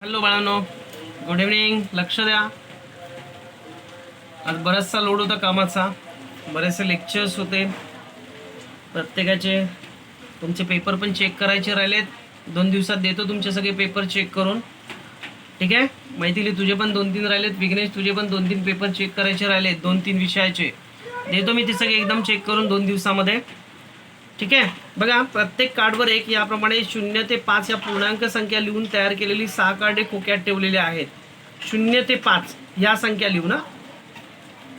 Hello बाळांनो, good evening. लक्ष द्या. आज बराचसा लोड होता कामाचा, बरेचसे लेक्चर्स होते प्रत्येकाचे. तुमचे पेपर पण चेक करायचे राहिलेत. 2 दिवसात देतो तुमचे सगळे पेपर चेक करून, ठीक आहे. मैथिली तुझे पण 2-3 राहिलेत. विघ्नेश तुझे पण 2-3 पेपर चेक करायचे राहिलेत. 2-3 विषयाचे देतो मी ते सगळे एकदम चेक करून 2 दिवसामध्ये, ठीक आहे. बघा, प्रत्येक कार्डवर एक याप्रमाणे 0 ते 5 या पूर्णांक संख्या लिहून तयार केलेली 6 कार्डे खोक्यात ठेवलेली आहेत. 0 ते 5 या संख्या लिहू ना,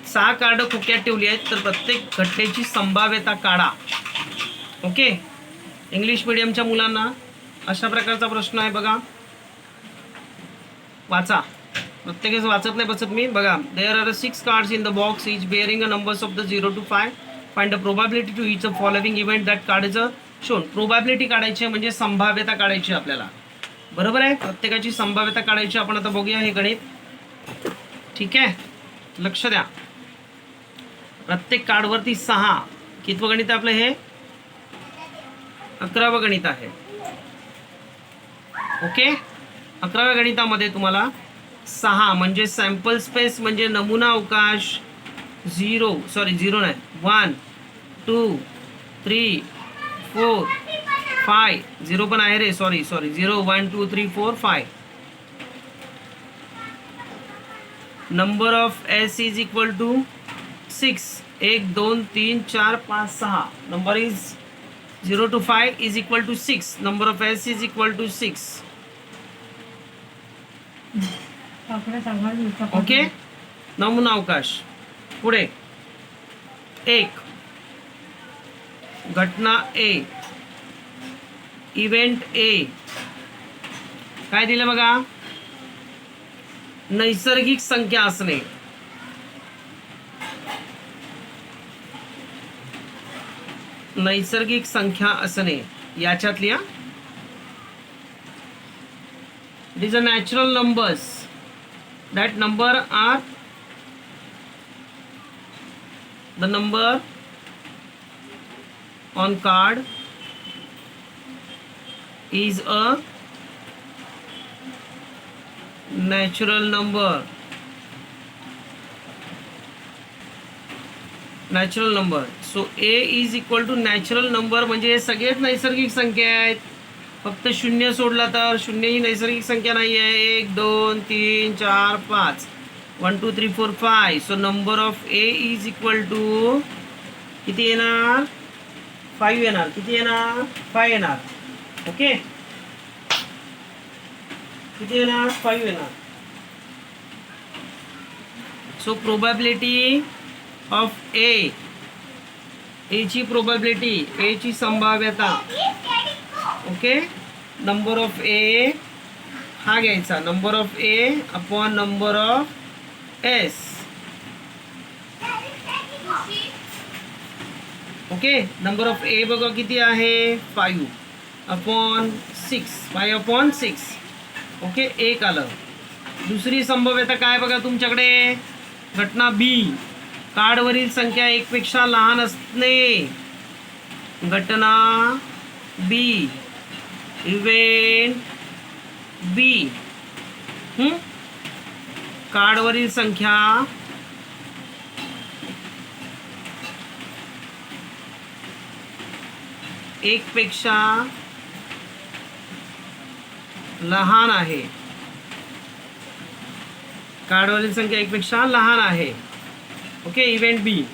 6 कार्ड खोक्यात ठेवली आहेत. तर प्रत्येक घटनेची संभाव्यता काढा. ओके. इंग्लिश मीडियमच्या मुलांना अशा प्रकारचा प्रश्न आहे. बघा, वाचा. प्रत्येकच वाचत नाही बसत मी. बघा, there are 6 cards in the box each bearing a numbers of the 0 to 5. Find the probability to each the following event that card is shown. Probability काढायची म्हणजे संभाव्यता काढायची आपल्याला, बरोबर आहे. प्रत्येकाची संभाव्यता काढायची. आपण आता बघूया हे गणित, ठीक आहे. लक्ष द्या. प्रत्येक कार्डवरती 6. कितवं गणित आहे आपलं हे? 11वं गणित आहे. ओके. 11व्या गणितामध्ये तुम्हाला 6 म्हणजे सॅम्पल स्पेस म्हणजे नमुना अवकाश. 0 नाही, 1 2 3 4 5. 0 पण आहे रे, sorry 0 1 2 3 4 5. Number of S is equal to 6. 1 2 3 4 5 6. Number is 0 to 5 is equal to 6. Number of s is equal to 6. Okay. नमुना अवकाश. पुढे 1 घटना ए, इव्हेंट ए. काय दिलं बघा? नैसर्गिक संख्या असणे. नैसर्गिक संख्या असणे याच्यातल्या it is a natural numbers. That number are the number on card is a natural number. Natural number. So A is equal to natural number म्हणजे हे सगळेच नैसर्गिक संख्या आहेत. फक्त 0 सोडला तर 0 ही नैसर्गिक संख्या नाही आहे. 1 2 3 4 5 1 2 3 4 5. So number of A is equal to किती येणार? 5 येणार. किती येणार? 5 येणार. ओके. किती येणार? 5 येणार. सो प्रोबॅबिलिटी ऑफ ए, ची प्रोबॅबिलिटी, ए ची संभाव्यता. ओके. नंबर ऑफ ए हा घ्यायचा, number of A upon number of S. Okay. Number of A बघा किती आहे? 5 अपॉन 6. 5 अपॉन 6. ओके. 1 आलं. दुसरी संभाव्यता काय बघा तुमच्याकडे? घटना बी, कार्डवरील संख्या 1 पेक्षा लहान असणे. घटना बी, इव्हेंट बी. कार्डवरील संख्या एक पेक्षा लहान आहे. कार्डवरील संख्या 1 पेक्षा लहान आहे. ओके. इव्हेंट बी.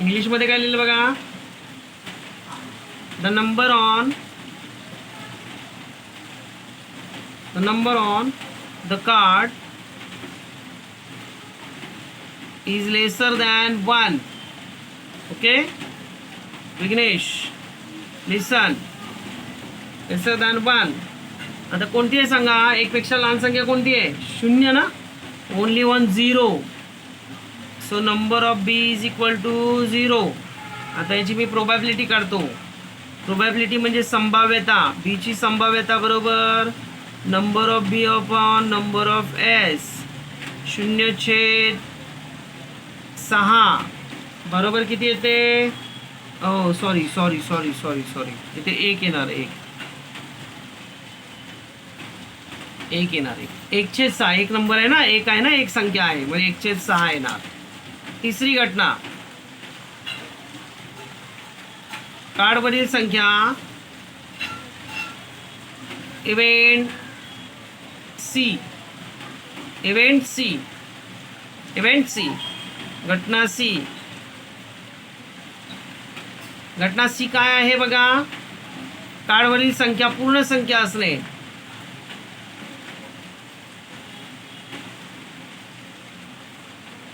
इंग्लिश मध्ये काय लिहिलं बघा? The number on the card is lesser than 1. Okay. Vighnesh listen. Lesser than 1. आता कोणती आहे सांगा? 1 पेक्षा लहान संख्या कोणती आहे? 0 ना. Only 1 0. So number of B is equal to 0. आता याची मी प्रोबॅबिलिटी काढतो. प्रोबॅबिलिटी म्हणजे संभाव्यता. बी ची संभाव्यता बरोबर number of B upon number of S. 0/6 बरोबर किती येते? सॉरी इथे 1 येणार. 1 एक येणार. एक 1/6 एक नंबर आहे ना, एक आहे ना, एक संख्या आहे म्हणजे 1/6 येणार. तिसरी घटना, कार्डवरील संख्या event C, event C, event C, घटना सी. घटना सी काय आहे बघा, कार्डवरील संख्या पूर्ण संख्या असणे.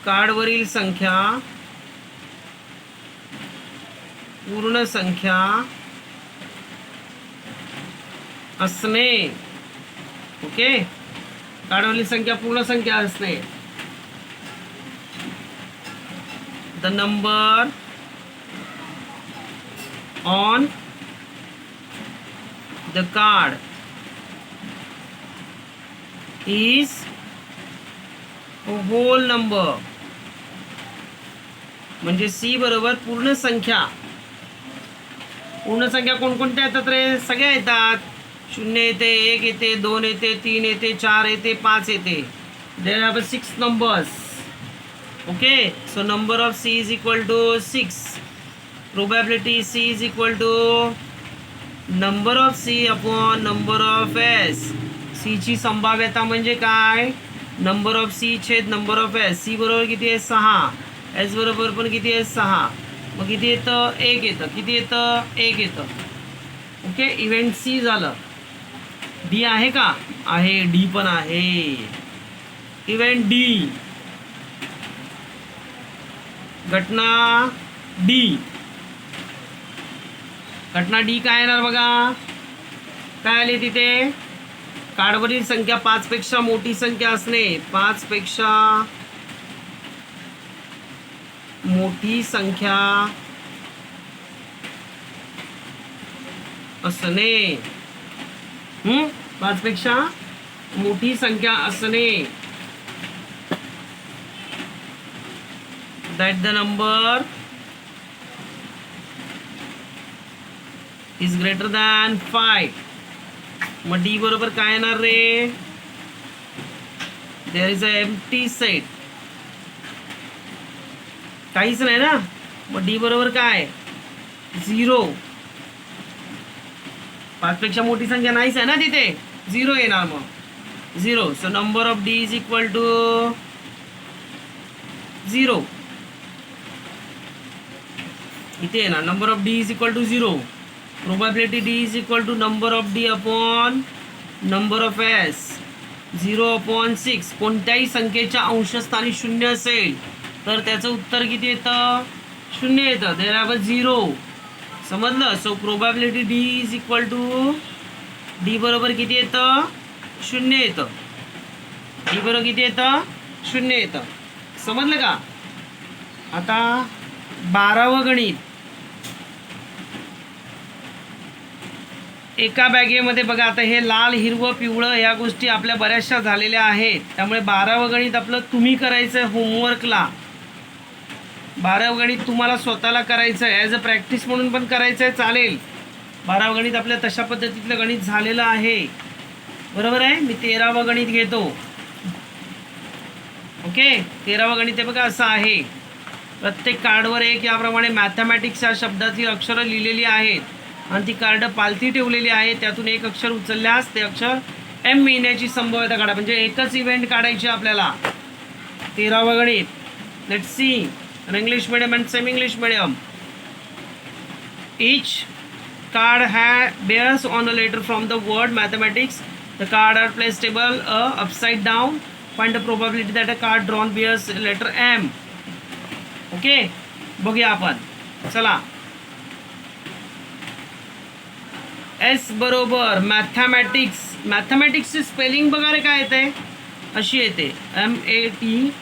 कार्डवरील संख्या पूर्ण संख्या असणे. ओके, कार्डवरील संख्या पूर्ण संख्या असणे. The number on the card is a whole number. म्हणजे सी बरोबर पूर्ण संख्या. पूर्ण संख्या कोणकोणत्या येतात रे? सगळ्या येतात. 0 येते, 1 येते, 2 येते, 3 येते, 4 येते, 5 येते. There are 6 numbers. Okay, so number of C is equal to 6. Probability C is equal to number of C upon number of S. C ची संभाव्यता म्हणजे काय? नंबर ऑफ सी छेद नंबर ऑफ एस. सी बरोबर किती आहे? 6. S बरोबर पण किती आहे? 6. मग किती येतं? 1 येतं. किती येतं? 1 येतं. ओके, इव्हेंट सी झालं. डी आहे का? आहे. डी पण आहे. इव्हेंट डी, घटना डी. घटना डी काय येणार बघा? काय आली तिथे? कार्डवरील संख्या 5 पेक्षा मोठी संख्या असणे. 5 पेक्षा मोठी संख्या असणे. 5 पेक्षा मोठी संख्या असणे. That the number is greater than 5. मग डी बरोबर काय येणार रे? There is a empty set. काहीच नाही ना. मग डी बरोबर काय? 0. 5 पेक्षा मोठी संख्या नाहीच आहे ना तिथे. 0 येणार. मग 0. So number of D is equal to 0. इथे येणार number of D is equal to 0. Probability D is equal to number of D upon number of S. 0/6. कोणत्याही संख्येच्या अंशस्थानी 0 असेल तर त्याचं उत्तर किती येतं? 0 येतं. There are 0. समजलं? So probability D is equal to D बरोबर किती येतं? 0 येतं. डी बरोबर किती येतं? 0 येतं. समजलं का? आता 12वं गणित. एका बॅगेमध्ये बघा, आता हे लाल, हिरवं, पिवळं या गोष्टी आपल्या बऱ्याचशा झालेल्या आहेत. त्यामुळे 12वं गणित आपलं तुम्ही करायचं आहे होमवर्कला. 12वं गणित तुम्हाला स्वतःला करायचं आहे. ॲज अ प्रॅक्टिस म्हणून पण करायचं आहे, चालेल. 12वं गणित आपल्या तशा पद्धतीतलं गणित झालेलं आहे. बरोबर आहे. मी 13वं गणित घेतो. ओके, 13वं गणित आहे बघा, असं आहे. प्रत्येक कार्डवर एक याप्रमाणे मॅथमॅटिक्स या शब्दातील अक्षरं लिहिलेली आहेत आणि ती कार्ड पालथी ठेवलेली आहे. त्यातून एक अक्षर उचलल्यास ते अक्षर एम येण्याची संभाव्यता काढा. म्हणजे एकच इव्हेंट काढायची आपल्याला. 13वं गणित. Let's see in English medium and semi English medium. Each card bears on a letter from the word mathematics. The card are placed table upside down. Find the probability that a card drawn bears letter M. Okay, बघूया आपण. चला, S बरोबर mathematics. मॅथमॅटिक्सची spelling बघा रे काय येते? अशी येते. MATHEMATICS.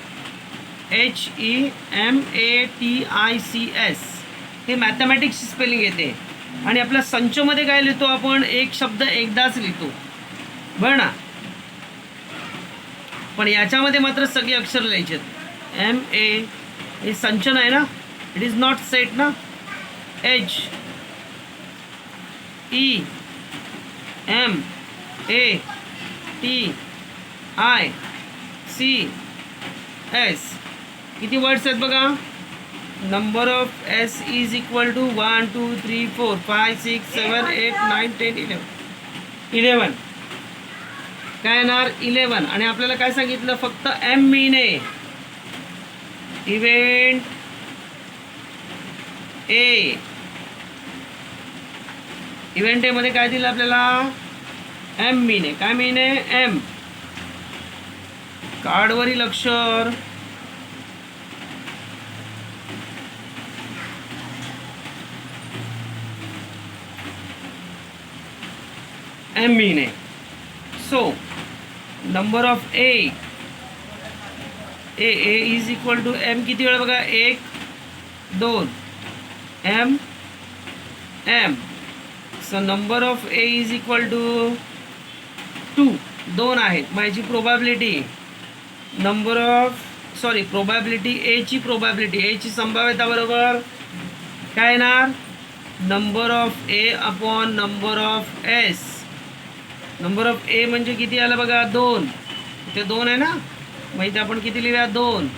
हे मॅथमॅटिक्सची स्पेलिंग येते. आणि आपल्या संचमध्ये काय लिहितो आपण? एक शब्द एकदाच लिहितो, बरं ना. पण याच्यामध्ये मात्र सगळे अक्षर लिहायचे. MA हे संचन आहे ना, इट इज नॉट सेट ना. HEMA TICS. किती वर्ड्स आहेत बघा. Number of S is equal to 1 2 3 4 5 6 7 8 9 10 11. काय येणार 11. आणि आपल्याला काय सांगितलं, फक्त एम मीने. इव्हेंट ए, इव्हेंट ए मध्ये काय दिलं आपल्याला, एम मीने. काय मीने, एम. कार्डवरील अक्षर एम मीने. So number of A is equal to M. किती वेळा बघा, 1 2 M M. So number of A is equal to 2. 2 आहेत. मग याची प्रोबॅबिलिटी, नंबर ऑफ प्रोबॅबिलिटी एची प्रोबॅबिलिटी, एची संभाव्यता बरोबर काय येणार, number of A upon number of S. Number of A म्हणजे किती आलं बघा, 2. इथे 2 आहे ना, मग इथे आपण किती लिहूया, 2.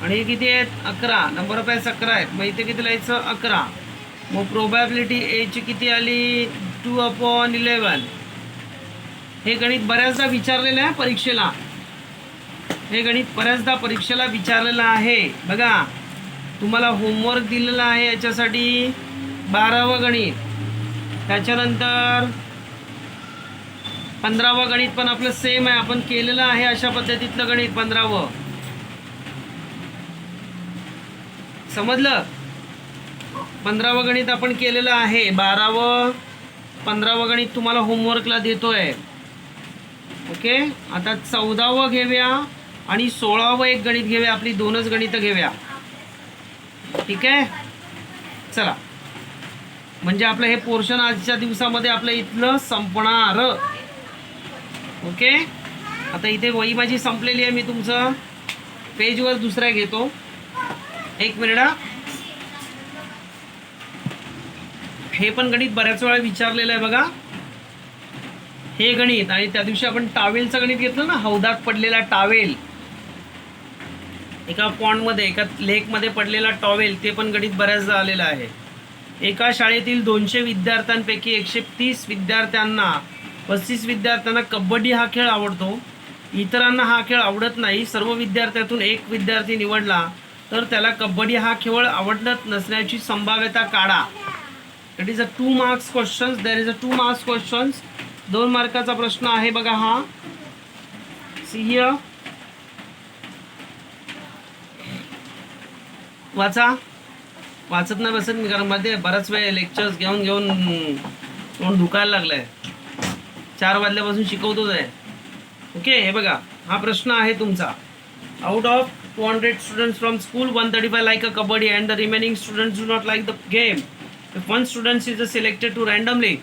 आणि हे किती आहेत, 11. नंबर ऑफ एस 11 आहेत. मग इथे किती लिहायचं, 11. मग प्रोबॅबिलिटी एची किती आली, 2/11. हे गणित बऱ्याचदा विचारलेलं आहे परीक्षेला. हे गणित बऱ्याचदा परीक्षेला विचारलेलं आहे. बघा तुम्हाला होमवर्क दिलेला आहे याच्यासाठी 12वं गणित. त्याच्यानंतर 15वं गणित पण आपलं सेम आहे, आपण केलेलं आहे अशा पद्धतीतलं गणित 15वं. समजलं, 15वं गणित आपण केलेलं आहे. 12वं 15वं गणित तुम्हाला होमवर्कला देतोय. ओके, आता 14वं घेऊया आणि 16वं एक गणित घेऊया. आपली 2च गणितं घेऊया. ठीक आहे, चला. म्हणजे आपलं हे पोर्शन आजच्या दिवसामध्ये आपलं इथलं संपणार. ओके, आता इथे वही माझी संपलेली आहे. मी तुमचं पेजवर दुसऱ्या घेतो. 1 मिनिट. हे पण गणित बऱ्याच वेळा विचारलेलं आहे बघा. हे गणित आणि त्या दिवशी आपण टावेलचं गणित घेतलं ना, हौदात पडलेला टावेल, एका पॉन्डमध्ये एका लेकमध्ये पडलेला टॉवेल, ते पण गणित बऱ्याचदा आलेलं आहे. एका शाळेतील 200 विद्यार्थ्यांपैकी 130 विद्यार्थ्यांना 35 विद्यार्थ्यांना कबड्डी हा खेळ आवडतो. इतरांना हा खेळ आवडत नाही. सर्व विद्यार्थ्यातून एक विद्यार्थी निवडला तर त्याला कबड्डी हा खेळ आवडत नसण्याची संभाव्यता काढा. It is a 2 marks question. There is a 2 marks question. 2 मार्काचा प्रश्न आहे बघा हा. सी हियर, वाचत नाही बसत मी, कारण मध्ये बराच वेळ लेक्चर्स घेऊन तोंड दुखायला लागलंय. 4 वाजल्यापासून शिकवतोच आहे. ओके, हे बघा हा प्रश्न आहे तुमचा. Out of 200 students from school 135 like a kabaddi and the remaining students do not like the game. If one student is selected to randomly,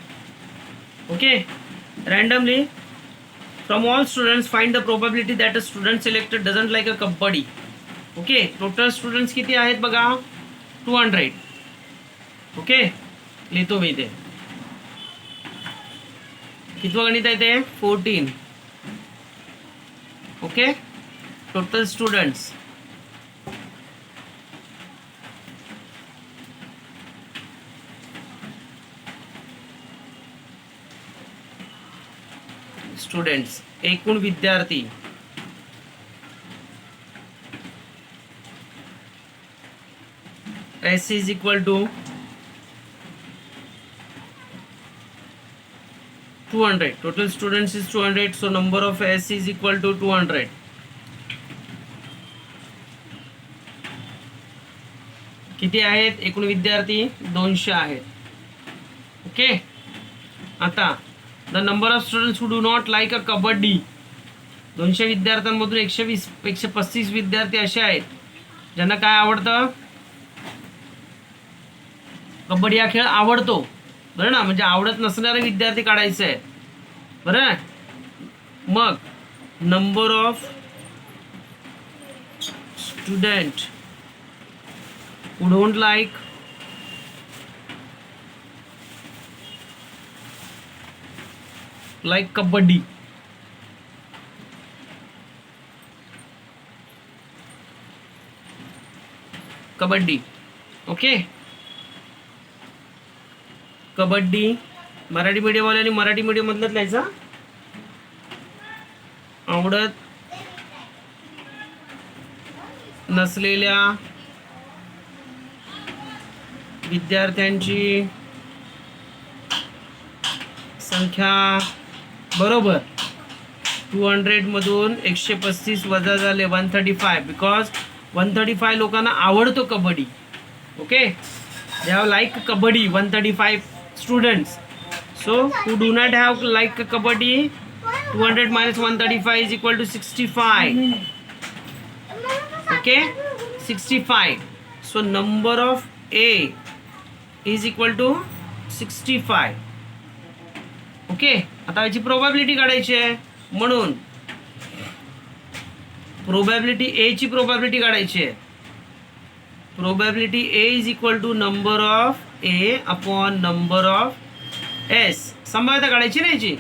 okay, randomly from all students find the probability that a student selected doesn't like a kabaddi. Okay, total students किती आहेत बघा, 200. Okay, लिहितो मी इथे. कितवं गणित आहे ते, 14. Okay, total students एकूण विद्यार्थी S is equal to 200. Total students is 200. So number of S is equal to 200. किती आहेत एकूण विद्यार्थी, 200 आहेत. ओके, आता the number of students who do not like a kabaddi. 200 विद्यार्थ्यांमधून 135 विद्यार्थी असे आहेत ज्यांना काय आवडतं, कबड्डी हा खेळ आवडतो. बरं ना, म्हणजे आवडत नसणारे विद्यार्थी काढायचे आहे. बरं, मग number of student who don't like kabaddi. Kabaddi. Okay, kabaddi Marathi मीडियमवाल्यांनी मराठी मीडियममधलंच लिहायचं. आवडत नसलेल्या विद्यार्थ्यांची संख्या बरोबर 200 मधून 135 वजा झाले 135, बिकॉज 135 लोकांना आवडतो kabaddi. Okay, they have like kabaddi 135 students. So who do not have like kabaddi 200 minus 135 is equal to 65. Okay, 65. So number of A is equal to 65. Okay, आता याची प्रोबॅबिलिटी काढायची आहे, म्हणून प्रोबॅबिलिटी ए ची प्रोबॅबिलिटी काढायची आहे. Probability A is equal to number of A upon number of S. संभाव्यता काढायची नाही याची.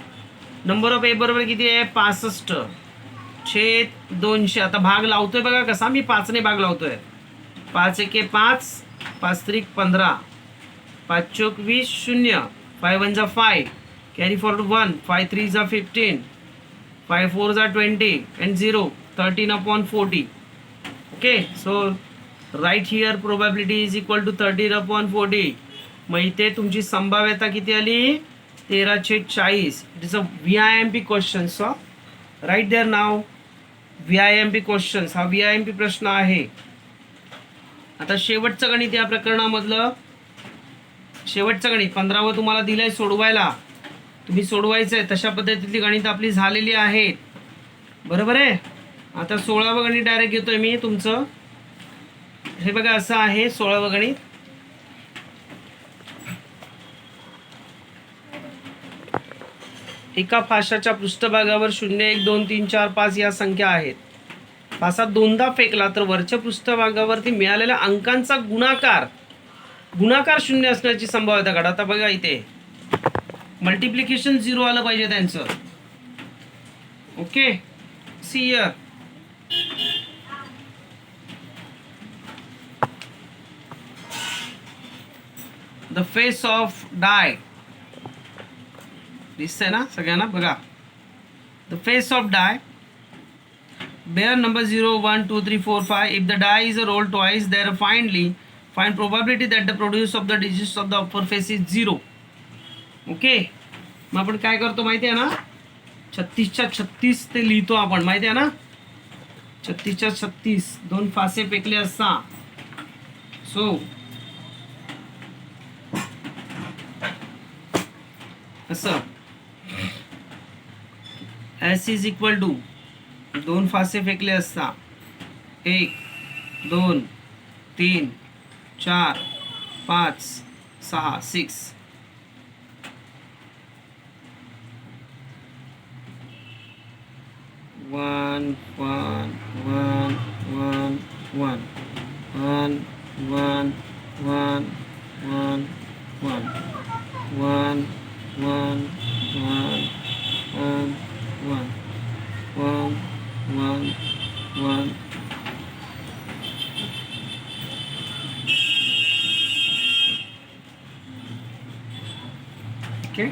नंबर ऑफ ए बरोबर किती आहे 65/200. आता भाग लावतोय बघा कसा, मी 5ने भाग लावतोय. 5 एके 5, 5 त्रिक 15, 5 चौक 20, 0, 5 1 जा 5, कॅरी फॉरवर्ड 1, 5 3 जा 15, 5 4 जा 20 and 0, 13/40. Okay, so right here probability is equal to 13/40. मग इथे तुमची संभाव्यता किती आली 13/40. It is a VIMP question. So right there नाव VIMP क्वेश्चन. हा VIMP प्रश्न आहे. आता शेवटचं गणित या प्रकरणामधलं, शेवटचं गणित 15वं तुम्हाला दिलंय सोडवायला. तुम्ही सोडवायचं आहे, तशा पद्धतीतली गणित आपली झालेली आहेत. बरोबर आहे. आता 16वं गणित डायरेक्ट घेतोय मी तुमचं. हे बघा असं आहे 16वं गणित. एका फाशाच्या पृष्ठभागावर 0 1 2 3 4 5 या संख्या आहेत. फासा दोनदा फेकला तर वरच्या पृष्ठभागावरती मिळालेल्या अंकांचा गुणाकार 0 असण्याची संभाव्यता काढा. आता बघा इथे मल्टिप्लिकेशन 0 आलं पाहिजे त्यांचं. Okay, see here. The face of die दिसतंय ना सगळ्यांना. बघा, the face of die bear number 0 1 2 3 4 5. if the die is rolled twice there find probability that the produce of the digits of the upper face is 0. Okay, मग आपण काय करतो माहिती आहे ना, 36च्या 36 ते लिहितो आपण, माहिती आहे ना. 36च्या 36 दोन फासे फेकले असता. सो असं एस इज इक्वल टू दोन फासे फेकले असता 1 2 3 4 5 6 6. One, one, one, one, one, one, one, one, one, one, one, one, one, one, one, one, one. Okay.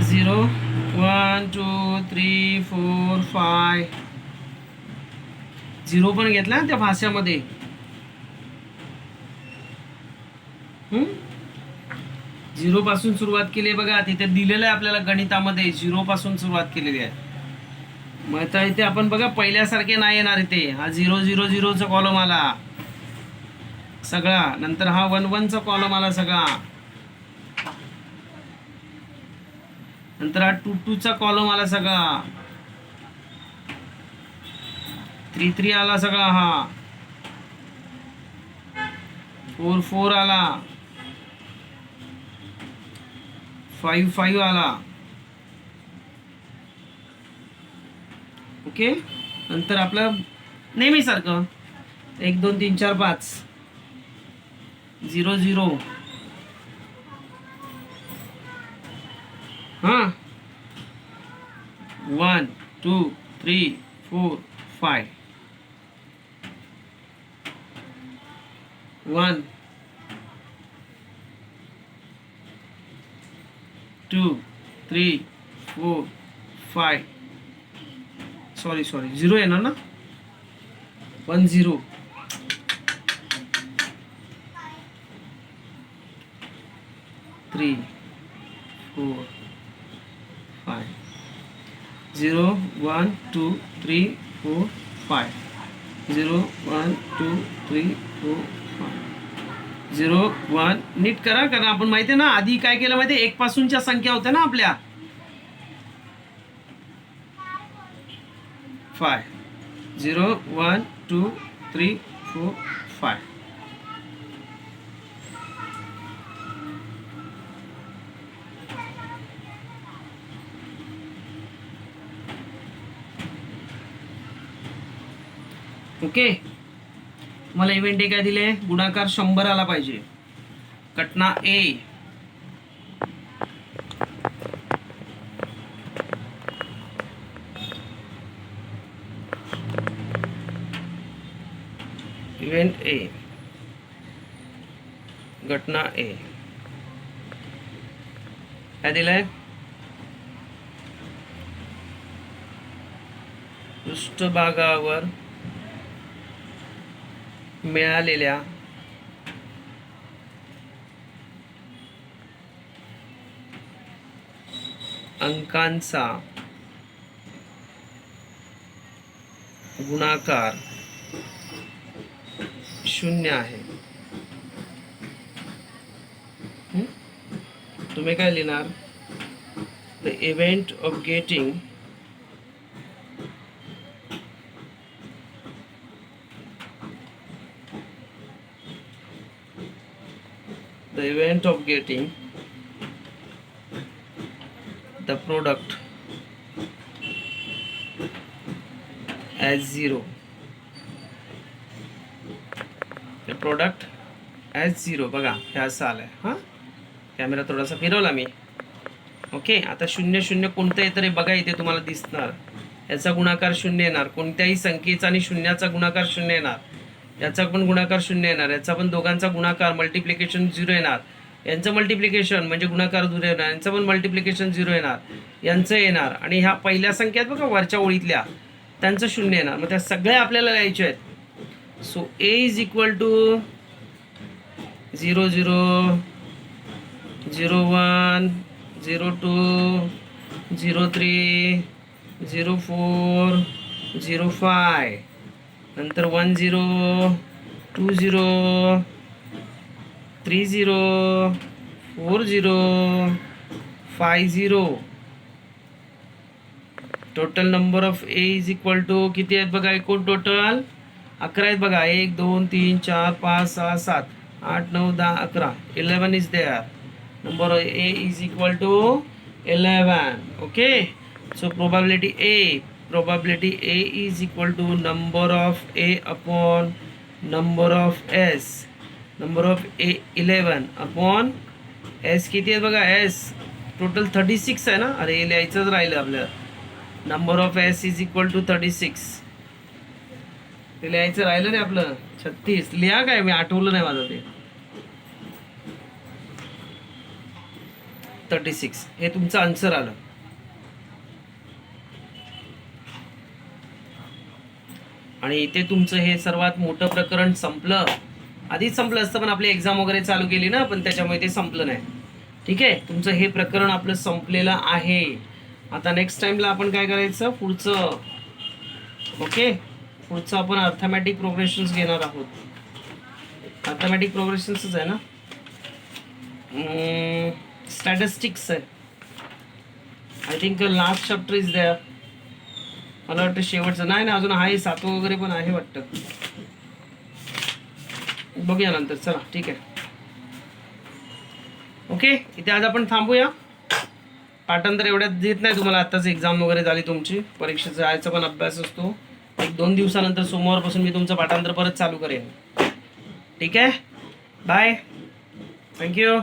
0 1 2 3 4 5. 0 पण घेतला त्या भाषामध्ये. 0 पासून सुरुवात केली बघा, तिथे दिलेलं आहे आपल्याला गणितामध्ये 0 पासून सुरुवात केलेली आहे. मग आता इथे आपण बघा पहिल्यासारखे नाही येणार. इथे हा 0 0 0 चा कॉलम आला सगळा, नंतर हा 1 1 चा कॉलम आला सगळा, नंतर हा 2 2 चा कॉलम आला सगळा, 3 3 आला सगळा, हा 4 4 आला, 5 5 आला. ओके, नंतर आपलं नेहमी सारखं 1 2 3 4 5 0 0. हां 1 2 3 4 5. 1 2 3 4 5 सॉरी 0 येणार ना 1 0 3 4 5 0 1 2 3 4 5 0 1 2 3 4 5 0 1 नीट करा कारण आपण माहिती आहे ना आधी काय केलं माहिती आहे 1 पासूनच्या संख्या होत्या ना आपल्या 5 0 1 2 3 4 5 ओके मला इव्हेंट काय दिले गुणाकार 100 आला पाहिजे घटना ए इव्हेंट ए घटना ए काय दिलंय पृष्ठभागावर मिळालेल्या अंकांचा गुणाकार 0 आहे तुम्ही काय लिहिणार the event of getting the event of getting the product as 0 the product as 0 बघा हे असं आलंय हां कॅमेरा थोडासा फिरवला मी ओके आता 0 0 कोणतं येतं रे बघा इथे तुम्हाला दिसणार याचा गुणाकार 0 येणार कोणत्याही संख्येचा आणि शून्याचा गुणाकार 0 येणार याचा पण गुणाकार 0 येणार याचा पण दोघांचा गुणाकार मल्टिप्लिकेशन 0 येणार यांचं मल्टिप्लिकेशन म्हणजे गुणाकार 0 येणार यांचं पण मल्टिप्लिकेशन 0 येणार यांचं येणार आणि ह्या पहिल्या संख्यात बघा वरच्या ओळीतल्या त्यांचं 0 येणार मग त्या सगळ्या आपल्याला लिहायच्या आहेत so A is equal to 0 0 0 1 0 2 0 3 0 4 0 5 नंतर 1 0 2 0 3 0 4 0 5 0 total number of A is equal to किती आहेत बघा एकूण टोटल 11 आहेत बघा 1 2 3 4 5 6 7 8 9 10 11 11 is there number of A is equal to 11 okay so probability A is equal to number of A upon number of S number of A 11 upon S किती आहे बघा S total 36 आहे ना अरे लिहायचंच राहिलं आपल्याला number of S is equal to 36 ते लिहायचं राहिलं नाही आपलं 36 लिहा काय मी आठवलं नाही माझं ते 36 हे तुमचं आन्सर आलं आणि इथे तुमचं हे सर्वात मोठं प्रकरण संपलं आधीच संपलं असतं पण आपली एक्झाम वगैरे चालू केली ना पण त्याच्यामुळे ते संपलं नाही ठीक आहे तुमचं हे प्रकरण आपलं संपलेलं आहे आता नेक्स्ट टाइमला आपण काय करायचं पुढचं ओके पुढचं आपण अर्थमॅटिक प्रोग्रेशन्स घेणार आहोत अर्थमॅटिक प्रोग्रेशन्सच आहे ना स्टॅटिस्टिक्स आहे I think last chapter is there मला वाटतं शेवटचं नाही ना अजून आहे 7वं वगैरे पण आहे वाटतं बघूया नंतर चला ठीक आहे ओके इथे आज आपण थांबूया पाठांतर एवढ्यात देत नाही तुम्हाला आत्ताच एक्झाम वगैरे झाली तुमची परीक्षेचा जायचा पण अभ्यास असतो 1-2 दिवसानंतर सोमवारपासून मी तुमचं पाठांतर परत चालू करेन ठीक आहे बाय थँक्यू